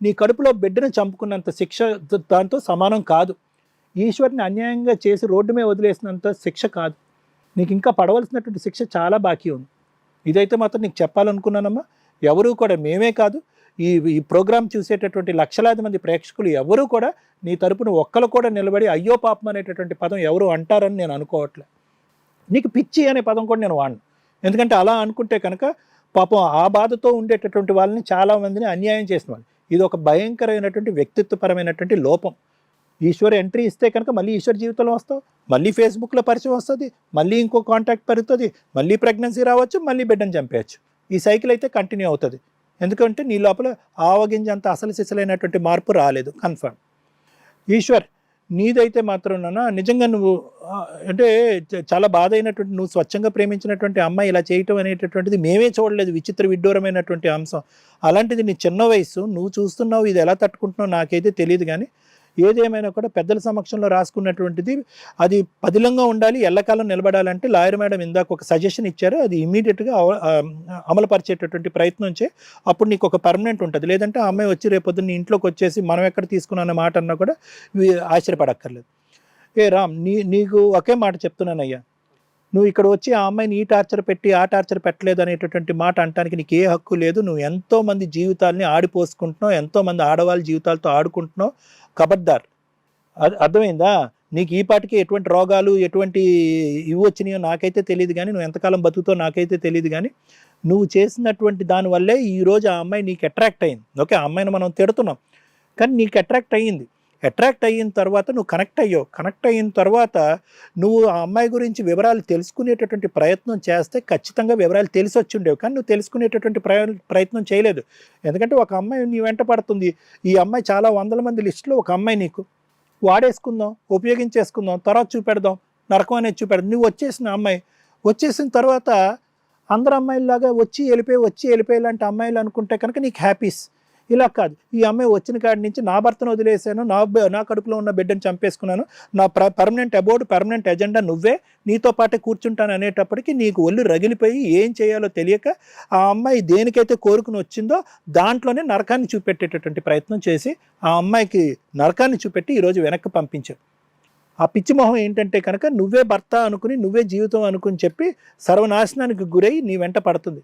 నీ కడుపులో బిడ్డను చంపుకున్నంత శిక్ష దాంతో సమానం కాదు. ఈశ్వర్ని అన్యాయంగా చేసి రోడ్డు మీద వదిలేసినంత శిక్ష కాదు. నీకు ఇంకా పడవలసినటువంటి శిక్ష చాలా బాకీ ఉంది. ఇదైతే మాత్రం నీకు చెప్పాలనుకున్నానమ్మా. ఎవరూ కూడా, మేమే కాదు, ఈ ప్రోగ్రాం చూసేటటువంటి లక్షలాది మంది ప్రేక్షకులు ఎవరూ కూడా నీ తరపున ఒక్కరు కూడా నిలబడి అయ్యో పాపం అనేటటువంటి పదం ఎవరు అంటారని నేను అనుకోవట్లే. నీకు పిచ్చి అనే పదం కూడా నేను వాడను. ఎందుకంటే అలా అనుకుంటే కనుక పాపం ఆ బాధతో ఉండేటటువంటి వాళ్ళని చాలామందిని అన్యాయం చేసిన వాళ్ళు. ఇది ఒక భయంకరమైనటువంటి వ్యక్తిత్వపరమైనటువంటి లోపం. ఈశ్వర్ ఎంట్రీ ఇస్తే కనుక మళ్ళీ ఈశ్వర్ జీవితంలో వస్తావు, మళ్ళీ ఫేస్బుక్లో పరిచయం వస్తుంది, మళ్ళీ ఇంకో కాంటాక్ట్ పెరుగుతుంది, మళ్ళీ ప్రెగ్నెన్సీ రావచ్చు, మళ్ళీ బిడ్డను చంపేయచ్చు. ఈ సైకిల్ అయితే కంటిన్యూ అవుతుంది. ఎందుకంటే నీ లోపల ఆవగింజంత అసలు సిసలైనటువంటి మార్పు రాలేదు, కన్ఫర్మ్. ఈశ్వర్, నీదైతే మాత్రం నాన్న నిజంగా నువ్వు అంటే చాలా బాధ అయినటువంటి, నువ్వు స్వచ్ఛంగా ప్రేమించినటువంటి అమ్మాయి ఇలా చేయటం అనేటటువంటిది మేమే చూడలేదు, విచిత్ర విడ్డూరమైనటువంటి అంశం. అలాంటిది నీ చిన్న వయసు, నువ్వు చూస్తున్నావు, ఇది ఎలా తట్టుకుంటున్నావు నాకైతే తెలియదు. కానీ ఏదేమైనా కూడా పెద్దల సమక్షంలో రాసుకున్నటువంటిది అది పదిలంగా ఉండాలి, ఎల్లకాలం నిలబడాలంటే లాయర్ మేడం ఇందాక ఒక సజెషన్ ఇచ్చారు, అది ఇమీడియట్గా అమలుపరిచేటటువంటి ప్రయత్నం చే. అప్పుడు నీకు ఒక పర్మనెంట్ ఉంటుంది. లేదంటే ఆ అమ్మాయి వచ్చి రేపొద్దు నీ ఇంట్లోకి వచ్చేసి మనం ఎక్కడ తీసుకున్న మాట అన్నా కూడా ఆశ్చర్యపడక్కర్లేదు. ఏ రామ్, నీకు ఒకే మాట చెప్తున్నానయ్యా, నువ్వు ఇక్కడ వచ్చి ఆ అమ్మాయిని ఈ టార్చర్ పెట్టి ఆ టార్చర్ పెట్టలేదు అనేటటువంటి మాట అనడానికి నీకు ఏ హక్కు లేదు. నువ్వు ఎంతోమంది జీవితాలని ఆడిపోసుకుంటున్నావు, ఎంతోమంది ఆడవాళ్ళ జీవితాలతో ఆడుకుంటున్నావు. ఖబర్దార్, అర్థమైందా? నీకు ఈ పాటికి ఎటువంటి రోగాలు ఎటువంటి ఇవి వచ్చినాయో నాకైతే తెలియదు, కానీ నువ్వు ఎంతకాలం బతుకుతో నాకైతే తెలియదు. కానీ నువ్వు చేసినటువంటి దానివల్లే ఈరోజు ఆ అమ్మాయి నీకు అట్రాక్ట్ అయింది. ఓకే, ఆ అమ్మాయిని మనం తిడుతున్నాం, కానీ నీకు అట్రాక్ట్ అయ్యింది. అట్రాక్ట్ అయిన తర్వాత నువ్వు కనెక్ట్ అయ్యావు. కనెక్ట్ అయిన తర్వాత నువ్వు ఆ అమ్మాయి గురించి వివరాలు తెలుసుకునేటటువంటి ప్రయత్నం చేస్తే ఖచ్చితంగా వివరాలు తెలిసి వచ్చి ఉండేవి. కానీ నువ్వు తెలుసుకునేటటువంటి ప్రయత్నం చేయలేదు. ఎందుకంటే ఒక అమ్మాయి నీ వెంట పడుతుంది. ఈ అమ్మాయి చాలా వందల మంది లిస్టులో ఒక అమ్మాయి నీకు వాడేసుకుందాం, ఉపయోగించేసుకుందాం, తర్వాత చూపెడదాం, నరకం అనేది చూపెడదాం. నువ్వు వచ్చేసిన అమ్మాయి వచ్చేసిన తర్వాత అందరు అమ్మాయిలాగా వచ్చి వెళ్ళిపోయి లాంటి అమ్మాయిలు అనుకుంటే కనుక నీకు హ్యాపీస్. ఇలా కాదు, ఈ అమ్మాయి వచ్చిన కాడి నుంచి నా భర్తను వదిలేసాను, నా కడుపులో ఉన్న బిడ్డను చంపేసుకున్నాను, నా పర్మనెంట్ ఎజెండా నువ్వే, నీతో పాటే కూర్చుంటాను అనేటప్పటికీ నీకు ఒళ్ళు రగిలిపోయి ఏం చేయాలో తెలియక ఆ అమ్మాయి దేనికైతే కోరుకుని వచ్చిందో దాంట్లోనే నరకాన్ని చూపెట్టేటటువంటి ప్రయత్నం చేసి ఆ అమ్మాయికి నరకాన్ని చూపెట్టి ఈరోజు వెనక్కి పంపించావు. ఆ పిచ్చి మొహం ఏంటంటే కనుక నువ్వే భర్త అనుకుని, నువ్వే జీవితం అనుకుని చెప్పి సర్వనాశనానికి గురై నీ వెంట పడుతుంది.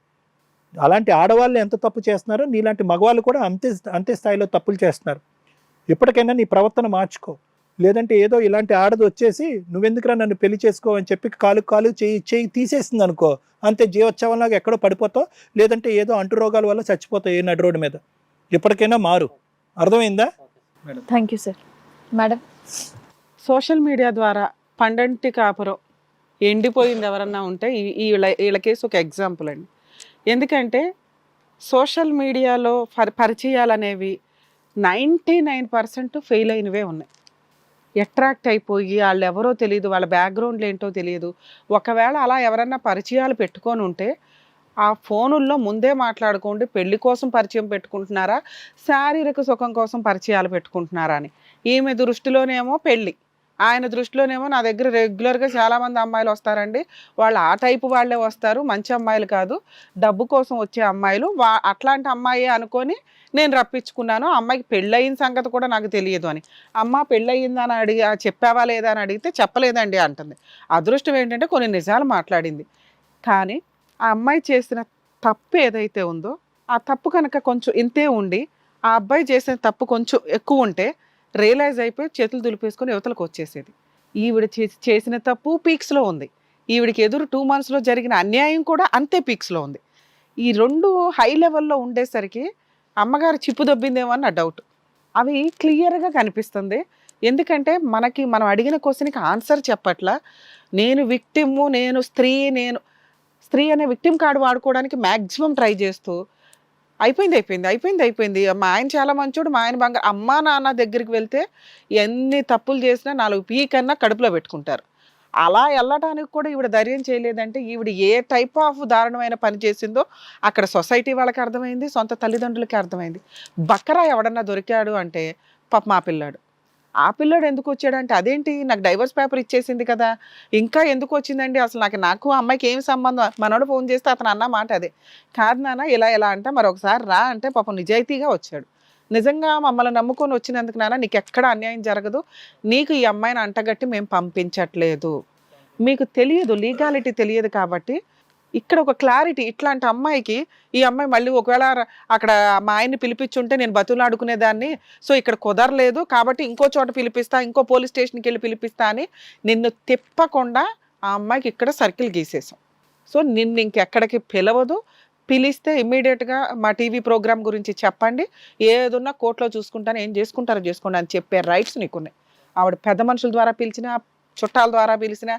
అలాంటి ఆడవాళ్ళు ఎంత తప్పు చేస్తున్నారో నీలాంటి మగవాళ్ళు కూడా అంతే స్థాయిలో తప్పులు చేస్తున్నారు. ఎప్పటికైనా నీ ప్రవర్తన మార్చుకో. లేదంటే ఏదో ఇలాంటి ఆడది వచ్చేసి నువ్వెందుకురా నన్ను పెళ్లి చేసుకో అని చెప్పి కాలు చేయి తీసేసింది అనుకో, అంతే జీవోత్సవంలాగా ఎక్కడో పడిపోతావు, లేదంటే ఏదో అంటు రోగాల వల్ల చచ్చిపోతావు ఏ నడి రోడ్డు మీద. ఎప్పటికైనా మారు. అర్థమైందా? Thank you sir. Madam, social media ద్వారా పండంటి కాపురం ఎండిపోయింది ఎవరన్నా ఉంటే వీళ్ళ కేసు ఒక ఎగ్జాంపుల్ అండి. ఎందుకంటే సోషల్ మీడియాలో పరిచయాలు అనేవి 99% ఫెయిల్ అయినవే ఉన్నాయి. అట్రాక్ట్ అయిపోయి వాళ్ళు ఎవరో తెలియదు, వాళ్ళ బ్యాక్గ్రౌండ్లు ఏంటో తెలియదు. ఒకవేళ అలా ఎవరన్నా పరిచయాలు పెట్టుకొని ఉంటే ఆ ఫోనుల్లో ముందే మాట్లాడుకోండి, పెళ్లి కోసం పరిచయం పెట్టుకుంటున్నారా, శారీరక సుఖం కోసం పరిచయాలు పెట్టుకుంటున్నారా అని. ఈమె దృష్టిలోనేమో పెళ్ళి, ఆయన దృష్టిలోనేమో నా దగ్గర రెగ్యులర్గా చాలామంది అమ్మాయిలు వస్తారండి, వాళ్ళు ఆ టైపు వాళ్ళే వస్తారు, మంచి అమ్మాయిలు కాదు, డబ్బు కోసం వచ్చే అమ్మాయిలు, అట్లాంటి అమ్మాయి అనుకొని నేను రప్పించుకున్నాను, అమ్మాయికి పెళ్ళయిన సంగతి కూడా నాకు తెలియదు అని. అమ్మ పెళ్ళయిందని చెప్పావా లేదా అని అడిగితే చెప్పలేదండి అంటుంది. అదృష్టం ఏంటంటే కొన్ని నిజాలు మాట్లాడింది. కానీ ఆ అమ్మాయి చేసిన తప్పు ఏదైతే ఉందో ఆ తప్పు కనుక కొంచెం ఇంతే ఉండి ఆ అబ్బాయి చేసిన తప్పు కొంచెం ఎక్కువ ఉంటే రియలైజ్ అయిపోయి చేతులు దులిపేసుకొని యువతలకు వచ్చేసేది. ఈవిడ చేసిన తప్పు పీక్స్లో ఉంది, ఈవిడికి ఎదురు 2 monthsలో జరిగిన అన్యాయం కూడా అంతే పీక్స్లో ఉంది. ఈ రెండు హై లెవెల్లో ఉండేసరికి అమ్మగారు చిప్పు దొబ్బిందేమో అని నా డౌట్. అవి క్లియర్గా కనిపిస్తుంది. ఎందుకంటే మనం అడిగిన క్వశ్చన్కి ఆన్సర్ చెప్పట్లా. నేను విక్టిము, నేను స్త్రీ అనే విక్టిమ్ కార్డు వాడుకోవడానికి మ్యాక్సిమం ట్రై చేస్తూ అయిపోయింది. మా ఆయన చాలా మంచోడు, మా ఆయన బంగారు. అమ్మా నాన్న దగ్గరికి వెళ్తే ఎన్ని తప్పులు చేసినా 4 పీకన్నా కడుపులో పెట్టుకుంటారు. అలా వెళ్ళటానికి కూడా ఈవిడ ధైర్యం చేయలేదంటే ఈవిడ ఏ టైప్ ఆఫ్ దారుణమైన పని చేసిందో అక్కడ సొసైటీ వాళ్ళకి అర్థమైంది, సొంత తల్లిదండ్రులకి అర్థమైంది. బక్కరా ఎవడన్నా దొరికాడు అంటే పాప మా పిల్లాడు. ఆ పిల్లాడు ఎందుకు వచ్చాడంటే అదేంటి నాకు డైవర్స్ పేపర్ ఇచ్చేసింది కదా, ఇంకా ఎందుకు వచ్చిందండి అసలు నాకు అమ్మాయికి ఏం సంబంధం. మనోడు ఫోన్ చేస్తే అతను అన్న మాట అదే, కాదు నాన్న ఇలా అంటే మరొకసారి రా అంటే పాపం నిజాయితీగా వచ్చాడు. నిజంగా మమ్మల్ని నమ్ముకొని వచ్చినందుకు నాన్న నీకు ఎక్కడ అన్యాయం జరగదు, నీకు ఈ అమ్మాయిని అంటగట్టి మేము పంపించట్లేదు, మీకు తెలియదు లీగాలిటీ తెలియదు కాబట్టి ఇక్కడ ఒక క్లారిటీ. ఇట్లాంటి అమ్మాయికి ఈ అమ్మాయి మళ్ళీ ఒకవేళ అక్కడ మా ఆయన్ని పిలిపించుంటే నేను బతులాడుకునేదాన్ని, సో ఇక్కడ కుదరలేదు కాబట్టి ఇంకో చోట పిలిపిస్తా, ఇంకో పోలీస్ స్టేషన్కి వెళ్ళి పిలిపిస్తా అని నిన్ను తిప్పకుండా ఆ అమ్మాయికి ఇక్కడ సర్కిల్ గీసేసాం. సో నిన్ను ఇంకెక్కడికి పిలవదు, పిలిస్తే ఇమ్మీడియట్గా మా టీవీ ప్రోగ్రామ్ గురించి చెప్పండి, ఏదున్నా కోర్టులో చూసుకుంటాను, ఏం చేసుకుంటారో చేసుకోండి అని చెప్పే రైట్స్ నీకున్నాయి. ఆవిడ పెద్ద మనుషుల ద్వారా పిలిచినా, చుట్టాల ద్వారా పిలిచినా,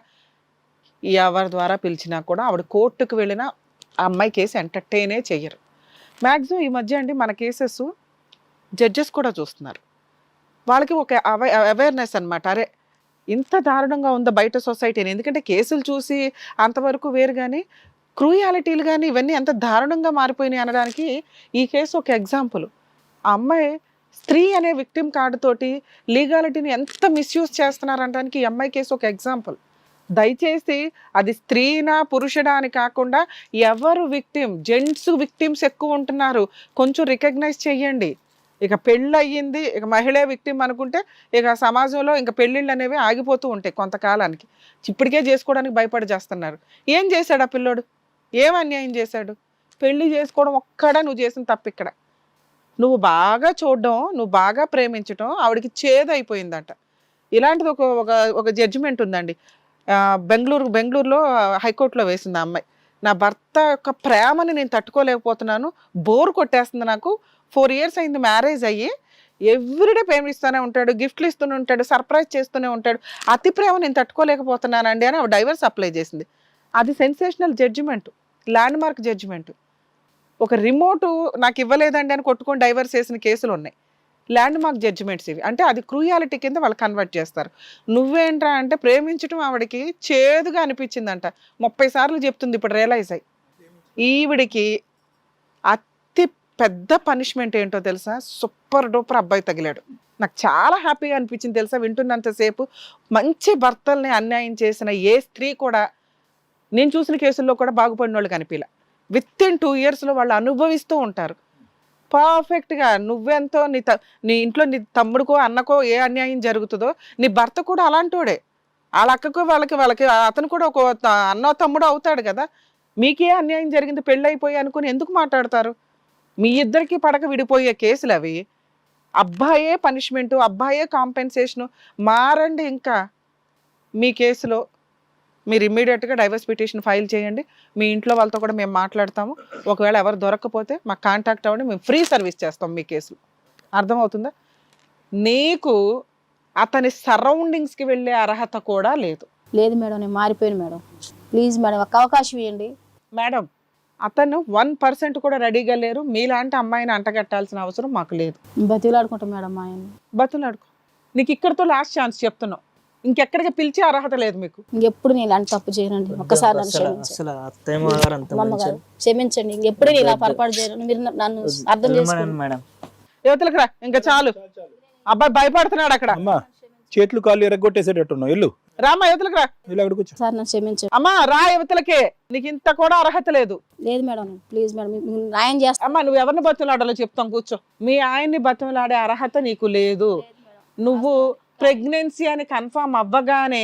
ఎవరి ద్వారా పిలిచినా కూడా ఆవిడ కోర్టుకు వెళ్ళినా ఆ అమ్మాయి కేసు ఎంటర్టైనే చెయ్యరు. మ్యాక్సిమం ఈ మధ్య అండి మన కేసెస్ జడ్జెస్ కూడా చూస్తున్నారు, వాళ్ళకి ఒక అవేర్నెస్ అనమాట, అరే ఇంత దారుణంగా ఉందా బయట సొసైటీని. ఎందుకంటే కేసులు చూసి అంతవరకు వేరు, కానీ క్రూయాలిటీలు కానీ ఇవన్నీ ఎంత దారుణంగా మారిపోయినాయి అనడానికి ఈ కేసు ఒక ఎగ్జాంపుల్. ఆ అమ్మాయి స్త్రీ అనే విక్టిమ్ కార్డు తోటి లీగాలిటీని ఎంత మిస్యూజ్ చేస్తున్నారనడానికి ఈ అమ్మాయి కేసు ఒక ఎగ్జాంపుల్. దయచేసి అది స్త్రీనా పురుషుడా అని కాకుండా ఎవరు విక్టిమ్, జెంట్స్ విక్టిమ్స్ ఎక్కువ ఉంటున్నారు, కొంచెం రికగ్నైజ్ చేయండి. ఇక పెళ్ళి అయ్యింది, ఇక మహిళే విక్టిమ్ అనుకుంటే ఇక సమాజంలో ఇంకా పెళ్ళిళ్ళు అనేవి ఆగిపోతూ ఉంటాయి కొంతకాలానికి. ఇప్పటికే చేసుకోవడానికి భయపడి చేస్తున్నారు. ఏం చేశాడు ఆ పిల్లోడు, ఏం అన్యాయం చేశాడు? పెళ్లి చేసుకోవడం ఒక్కడా నువ్వు చేసిన తప్పు. ఇక్కడ నువ్వు బాగా చూడడం, నువ్వు బాగా ప్రేమించడం ఆవిడకి చేదైపోయిందట. ఇలాంటిది ఒక జడ్జిమెంట్ ఉందండి, బెంగళూరులో హైకోర్టులో వేసింది ఆ అమ్మాయి. నా భర్త యొక్క ప్రేమని నేను తట్టుకోలేకపోతున్నాను, బోర్ కొట్టేస్తుంది నాకు, 4 years అయింది మ్యారేజ్ అయ్యి, ఎవ్రీడే ప్రేమిస్తూనే ఉంటాడు, గిఫ్ట్లు ఇస్తూనే ఉంటాడు, సర్ప్రైజ్ చేస్తూనే ఉంటాడు, అతి ప్రేమ నేను తట్టుకోలేకపోతున్నానండి అని ఆవిడ డైవర్స్ అప్లై చేసింది. అది sensational judgement, landmark judgement. ఒక రిమోటు నాకు ఇవ్వలేదండి అని కొట్టుకొని డైవర్స్ చేసిన కేసులు ఉన్నాయి, ల్యాండ్ మార్క్ జడ్జిమెంట్స్ ఇవి. అంటే అది క్రూయాలిటీ కింద వాళ్ళు కన్వర్ట్ చేస్తారు. నువ్వేంట్రా అంటే ప్రేమించడం ఆవిడకి చేదుగా అనిపించిందంట, 30 సార్లు చెప్తుంది ఇప్పుడు రియలైజ్ అయ్యి. ఈవిడికి అతి పెద్ద పనిష్మెంట్ ఏంటో తెలుసా, సూపర్ డూపర్ అబ్బాయి తగిలాడు. నాకు చాలా హ్యాపీగా అనిపించింది తెలుసా వింటున్నంతసేపు. మంచి భర్తల్ని అన్యాయం చేసిన ఏ స్త్రీ కూడా నేను చూసిన కేసుల్లో కూడా బాగుపడిన వాళ్ళు కనిపించలే. వితిన్ 2 yearsలో వాళ్ళు అనుభవిస్తూ ఉంటారు పర్ఫెక్ట్గా. నువ్వెంతో నీ ఇంట్లో నీ తమ్ముడికో అన్నకో ఏ అన్యాయం జరుగుతుందో నీ భర్త కూడా అలాంటోడే, వాళ్ళ అక్కకో వాళ్ళకి అతను కూడా ఒక అన్నో తమ్ముడు అవుతాడు కదా. మీకే అన్యాయం జరిగింది పెళ్ళి అయిపోయి అనుకుని ఎందుకు మాట్లాడతారు? మీ ఇద్దరికి పడక విడిపోయే కేసులు అవి. అబ్బాయే పనిష్మెంటు, అబ్బాయే కాంపెన్సేషను. మారండి. ఇంకా మీ కేసులో మీరు ఇమ్మీడియట్గా డైవర్స్ పిటిషన్ ఫైల్ చేయండి. మీ ఇంట్లో వాళ్ళతో కూడా మేము మాట్లాడతాము. ఒకవేళ ఎవరు దొరకకపోతే మాకు కాంటాక్ట్ అవ్వండి, మేము ఫ్రీ సర్వీస్ చేస్తాం మీ కేసులు. అర్థమవుతుందా? నీకు అతని సరౌండింగ్స్కి వెళ్ళే అర్హత కూడా లేదు. లేదు మేడం, నేను మారిపోయాను మేడం, ప్లీజ్ మేడం ఒక అవకాశం ఇవ్వండి మేడం. అతను 1% కూడా రెడీగా లేరు. మీలాంటి అమ్మాయిని అంటగట్టాల్సిన అవసరం మాకు లేదు. బతిలాడుకుంటాం మేడం మా ఆయన. బతులాడుకో. నీకు ఇక్కడితో లాస్ట్ ఛాన్స్ చెప్తున్నావు, ఇంకెక్కడికి పిలిచే అర్హత లేదు మీకు. ఇంకెప్పుడు నేను ఇలాంటి తప్పు చేయనండి, ఒక్కసారి నన్ను క్షమించండి. అమ్మగారు క్షమించండి, ఇంకెప్పుడు నేను ఇలా పొరపాటు చేయను, మీరు నన్ను అర్థం చేసుకోండి. యువతలకు రా, ఇంకా చాలు. అబ్బాయి భయపడుతున్నాడు అక్కడ. చేతులు కాళ్ళు ఎరగొట్టేసేటట్టున్నావు, ఇల్లు రామా యువతలకు రా. సార్ నన్ను క్షమించండి. అమ్మా రా యువతలకే, నీకు ఇంత కూడా అర్హత లేదు. లేదు మేడం, ప్లీజ్ మేడం న్యాయం చేస్తా. అమ్మా నువ్వు ఎవరిని బతులాడాలో చెప్తాం, కూర్చో. మీ ఆయన్ని బతులాడే అర్హత నీకు లేదు. నువ్వు ప్రెగ్నెన్సీ అని కన్ఫర్మ్ అవ్వగానే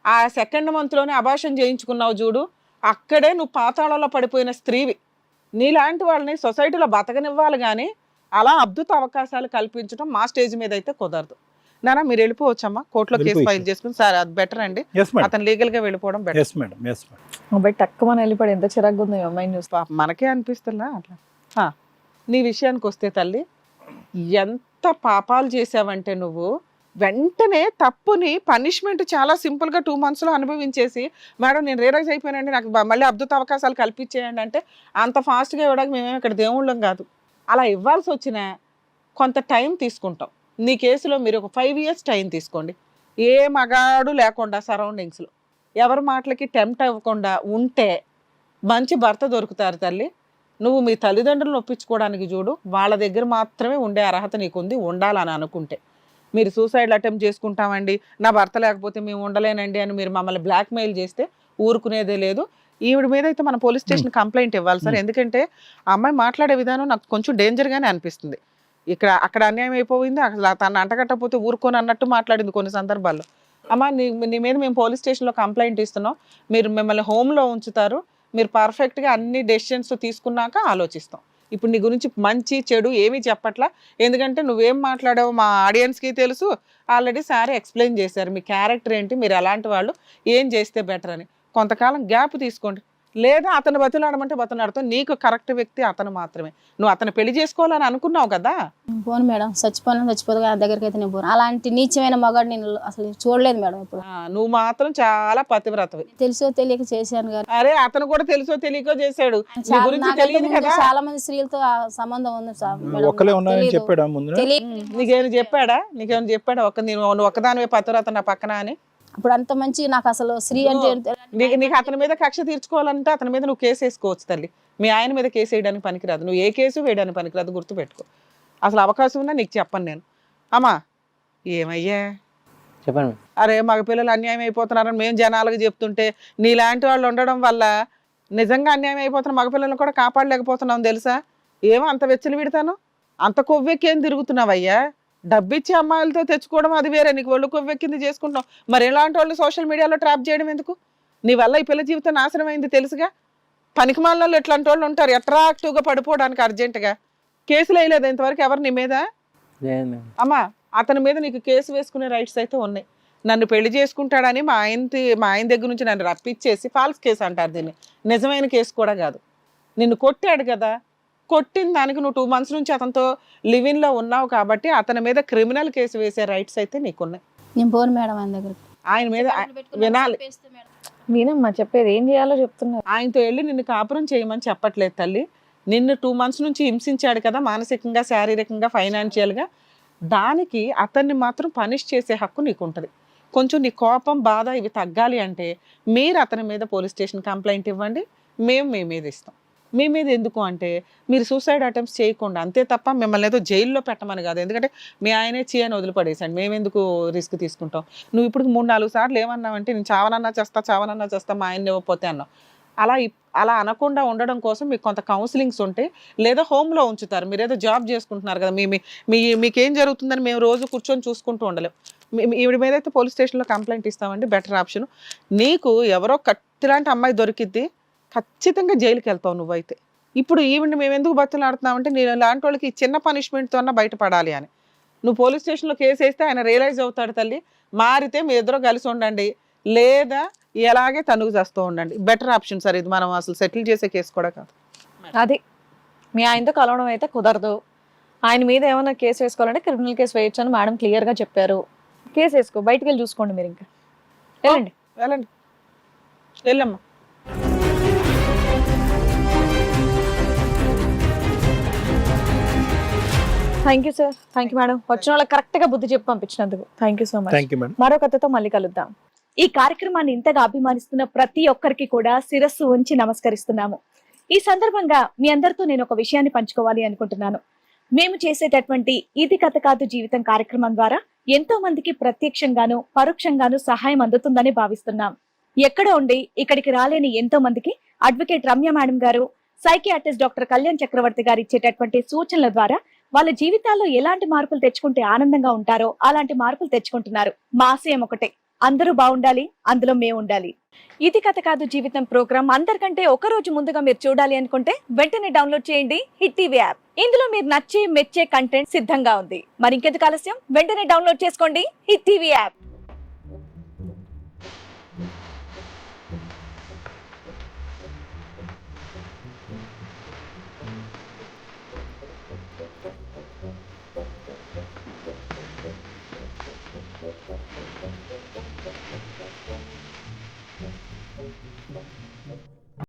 ఆ 2nd monthలోనే అబార్షన్ చేయించుకున్నావు చూడు, అక్కడే నువ్వు పాతాళంలో పడిపోయిన స్త్రీవి. నీలాంటి వాళ్ళని సొసైటీలో బతకనివ్వాలి, కానీ అలా అద్భుత అవకాశాలు కల్పించడం మా స్టేజ్ మీద అయితే కుదరదు. నానా మీరు వెళ్ళిపోవచ్చమ్మా, కోర్టులో కేసు ఫైల్ చేసుకుని. సార్ అది బెటర్ అండి, అతను లీగల్ గా వెళ్ళిపోవడం బెటర్. అబ్బాయి టక్కుమని వెళ్ళిపోయి ఎంత చిరాగ్గా ఉంది అమ్మాయిని చూస్తే. మనకే అనిపిస్తుందా అట్లా. నీ విషయానికి వస్తే తల్లి, ఎంత పాపాలు చేసావంటే నువ్వు వెంటనే తప్పుని పనిష్మెంట్ చాలా సింపుల్గా 2 monthsలో అనుభవించేసి, మేడం నేను రియలైజ్ అయిపోయానండి, నాకు మళ్ళీ అద్భుత అవకాశాలు కల్పించేయండి అంటే అంత ఫాస్ట్గా ఇవ్వడానికి మేమేమి ఇక్కడ దేవుళ్ళం కాదు. అలా ఇవ్వాల్సి వచ్చినా కొంత టైం తీసుకుంటాం. నీ కేసులో మీరు ఒక 5 years టైం తీసుకోండి. ఏ మగాడు లేకుండా సరౌండింగ్స్లో ఎవరి మాటలకి టెంప్ట్ అవ్వకుండా ఉంటే మంచి భర్త దొరుకుతారు తల్లి. నువ్వు మీ తల్లిదండ్రులను ఒప్పించుకోవడానికి చూడు, వాళ్ళ దగ్గర మాత్రమే ఉండే అర్హత నీకుంది, ఉండాలని అనుకుంటే. మీరు సూసైడ్ అటెంప్ట్ చేసుకుంటామండి, నా భర్త లేకపోతే మేము ఉండలేనండి అని మీరు మమ్మల్ని బ్లాక్మెయిల్ చేస్తే ఊరుకునేదే లేదు. ఈవిడ మీద అయితే మన పోలీస్ స్టేషన్ కంప్లైంట్ ఇవ్వాలి సార్. ఎందుకంటే ఆ అమ్మాయి మాట్లాడే విధానం నాకు కొంచెం డేంజర్గానే అనిపిస్తుంది. ఇక్కడ అక్కడ అన్యాయం అయిపోయింది, అసలు తను అంటగట్టకపోతే ఊరుకొని అన్నట్టు మాట్లాడింది కొన్ని సందర్భాల్లో. అమ్మ నీ మీద మేము పోలీస్ స్టేషన్లో కంప్లైంట్ ఇస్తున్నాం, మీరు మిమ్మల్ని హోమ్లో ఉంచుతారు, మీరు పర్ఫెక్ట్గా అన్ని డెసిషన్స్ తీసుకున్నాక ఆలోచిస్తాం. ఇప్పుడు నీ గురించి మంచి చెడు ఏమీ చెప్పట్లా, ఎందుకంటే నువ్వేం మాట్లాడావు మా ఆడియన్స్కి తెలుసు, ఆల్రెడీ సార్ ఎక్స్ప్లెయిన్ చేశారు మీ క్యారెక్టర్ ఏంటి, మీరు ఎలాంటి వాళ్ళు, ఏం చేస్తే బెటర్ అని. కొంతకాలం గ్యాప్ తీసుకోండి, లేదా అతను బతులాడమంటే బతులాడతాం. నీకు కరెక్ట్ వ్యక్తి అతను మాత్రమే. నువ్వు అతను పెళ్లి చేసుకోవాలని అనుకున్నావు కదా. పోను మేడం, చచ్చిపోదు ఆ దగ్గరికి అయితే నేను పోను. అలాంటి నీచమైన మగాడు నేను అసలు చూడలేదు మేడం ఇప్పుడు. నువ్వు మాత్రం చాలా పతివ్రతవి. తెలుసో తెలియక చేశాను కానీ. అరే అతను కూడా తెలుసో తెలియకో చేశాడు, నీ గురించి తెలియదు కదా. చాలా మంది స్త్రీలతో ఆ సంబంధం ఉంది సార్ మేడం. ఒక్కలే ఉన్నారని చెప్పాడా ముందు? నీకేమైనా చెప్పాడా నువ్వు ఒక్కదానివే పతివ్రత నా పక్కన అని? అప్పుడు అంత మంచి నాకు అసలు స్త్రీ అంటే నీకు అతని మీద కక్ష తీర్చుకోవాలంటే అతని మీద నువ్వు కేసు వేసుకోవచ్చు తల్లి. మీ ఆయన మీద కేసు వేయడానికి పనికిరాదు, నువ్వు ఏ కేసు వేయడానికి పనికిరాదు, గుర్తుపెట్టుకో. అసలు అవకాశం ఉన్నా నీకు చెప్పను నేను. అమ్మా ఏమయ్యా చెప్పండి. అరే మగ పిల్లలు అన్యాయం అయిపోతున్నారని మేము జనాలకు చెప్తుంటే నీలాంటి వాళ్ళు ఉండడం వల్ల నిజంగా అన్యాయం అయిపోతున్న మగపిల్లలను కూడా కాపాడలేకపోతున్నాం తెలుసా. ఏమో అంత వెచ్చలు విడతాను, అంత కొవ్వెక్కేం తిరుగుతున్నావయ్యా. డబ్బిచ్చి అమ్మాయిలతో తెచ్చుకోవడం అది వేరే, నీకు ఒళ్ళు కొవ్వెక్కింది చేసుకుంటాం. మరి ఎలాంటి వాళ్ళు సోషల్ మీడియాలో ట్రాప్ చేయడం ఎందుకు? నీ వల్ల ఈ పిల్ల జీవితం నాశనం అయింది తెలుసుగా. పనికిమాలలో ఎట్లాంటి వాళ్ళు ఉంటారు అట్రాక్టివ్గా పడిపోవడానికి అర్జెంటుగా. కేసులు వేయలేదు ఇంతవరకు ఎవరు నీ మీద? అమ్మా అతని మీద నీకు కేసు వేసుకునే రైట్స్ అయితే ఉన్నాయి. నన్ను పెళ్లి చేసుకుంటాడని మా ఆయన దగ్గర నుంచి నన్ను రప్పించేసి ఫాల్స్ కేసు అంటారు దీన్ని, నిజమైన కేసు కూడా కాదు. నిన్ను కొట్టాడు కదా, కొట్టిన దానికి నువ్వు 2 months నుంచి అతనితో లివిన్లో ఉన్నావు కాబట్టి అతని మీద క్రిమినల్ కేసు వేసే రైట్స్ అయితే నీకున్నాయి. నేను పోను మేడం ఆయన దగ్గరికి. ఆయన మీద వినాలి, మీనమ్మా చెప్పేది, ఏం చేయాలో చెప్తున్నారు. ఆయనతో వెళ్ళి నిన్ను కాపురం చేయమని చెప్పట్లేదు తల్లి. నిన్ను 2 months నుంచి హింసించాడు కదా, మానసికంగా, శారీరకంగా, ఫైనాన్షియల్గా. దానికి అతన్ని మాత్రం పనిష్ చేసే హక్కు నీకు ఉంటుంది. కొంచెం నీ కోపం, బాధ ఇవి తగ్గాలి అంటే మీరు అతని మీద పోలీస్ స్టేషన్ కంప్లైంట్ ఇవ్వండి, మేము మీ మీద ఇస్తాం. మీ మీద ఎందుకు అంటే మీరు సూసైడ్ అటెంప్ట్స్ చేయకుండా, అంతే తప్ప మిమ్మల్ని ఏదో జైల్లో పెట్టమని కాదు. ఎందుకంటే మీ ఆయనే చేయని వదిలిపడేసాడు, మేమెందుకు రిస్క్ తీసుకుంటాం. నువ్వు ఇప్పుడు 3-4 సార్లు ఏమన్నావంటే నేను చావనన్నా చేస్తా మా ఆయన ఇవ్వకపోతే అన్నావు. అలా అనకుండా ఉండడం కోసం మీకు కొంత కౌన్సిలింగ్స్ ఉంటాయి, లేదా హోమ్లో ఉంచుతారు. మీరు ఏదో జాబ్ చేసుకుంటున్నారు కదా, మీకేం జరుగుతుందని మేము రోజు కూర్చొని చూసుకుంటూ ఉండలేం. ఈవిడ మీద అయితే పోలీస్ స్టేషన్లో కంప్లైంట్ ఇస్తామండి, బెటర్ ఆప్షన్. నీకు ఎవరో కత్తిలాంటి అమ్మాయి దొరికిద్ది, ఖచ్చితంగా జైలుకి వెళ్తావు నువ్వైతే. ఇప్పుడు ఈవిడ మేము ఎందుకు బతులాడుతున్నామంటే నేను లాంటి వాళ్ళకి చిన్న పనిష్మెంట్తో అన్నా బయటపడాలి అని. నువ్వు పోలీస్ స్టేషన్లో కేసు వేస్తే ఆయన రియలైజ్ అవుతాడు తల్లి. మారితే మీ ఇద్దరు కలిసి ఉండండి, లేదా ఎలాగే తనుగు చేస్తూ ఉండండి. బెటర్ ఆప్షన్ సార్ ఇది, మనం అసలు సెటిల్ చేసే కేసు కూడా కాదు. అది మీ ఆయనతో కలవడం అయితే కుదరదు. ఆయన మీద ఏమైనా కేసు వేసుకోవాలంటే క్రిమినల్ కేసు వేయొచ్చు అని మేడం క్లియర్గా చెప్పారు. కేసు వేసుకో, బయటకు వెళ్ళి చూసుకోండి మీరు. ఇంకా వెళ్ళండి వెళ్ళమ్మా. Thank you sir, thank you madam. వచ్చిన వాళ్ళకి కరెక్ట్ గా బుద్ధి చెప్పి పంపించినందుకు thank you so much. Thank you madam. మరో కథతో మళ్ళీ కలుద్దాం. ఈ కార్యక్రమాన్ని ఇంతగా అభిమానిస్తున్న ప్రతి ఒక్కరికి కూడా శిరస్సు ఉంచి నమస్కరిస్తున్నాము. ఈ సందర్భంగా మీ అందరితో నేను ఒక విషయాన్ని పంచుకోవాలి అనుకుంటున్నాను. మేము చేసేటటువంటి ఇది కథ కాదు జీవితం కార్యక్రమం ద్వారా ఎంతో మందికి ప్రత్యక్షంగాను పరోక్షంగాను సహాయం అందుతుందని భావిస్తున్నాం. ఎక్కడ ఉండి ఇక్కడికి రాలేని ఎంతో మందికి అడ్వకేట్ రమ్య మేడం గారు, సైకియాట్రిస్ట్ డాక్టర్ కళ్యాణ్ చక్రవర్తి గారు ఇచ్చేటటువంటి సూచనల ద్వారా వాళ్ళ జీవితాల్లో ఎలాంటి మార్పులు తెచ్చుకుంటే ఆనందంగా ఉంటారో అలాంటి మార్పులు తెచ్చుకుంటున్నారు. మా ఆశయం ఒకటే, అందరూ బాగుండాలి, అందులో మేము ఉండాలి. ఇది కథ కాదు జీవితం ప్రోగ్రామ్ అందరికంటే ఒక రోజు ముందుగా మీరు చూడాలి అనుకుంటే వెంటనే డౌన్లోడ్ చేయండి హిట్ టీవీ యాప్. ఇందులో మీరు నచ్చే మెచ్చే కంటెంట్ సిద్ధంగా ఉంది. మరి ఇంకెందుకు ఆలస్యం, వెంటనే డౌన్లోడ్ చేసుకోండి hit TV app. Thank you.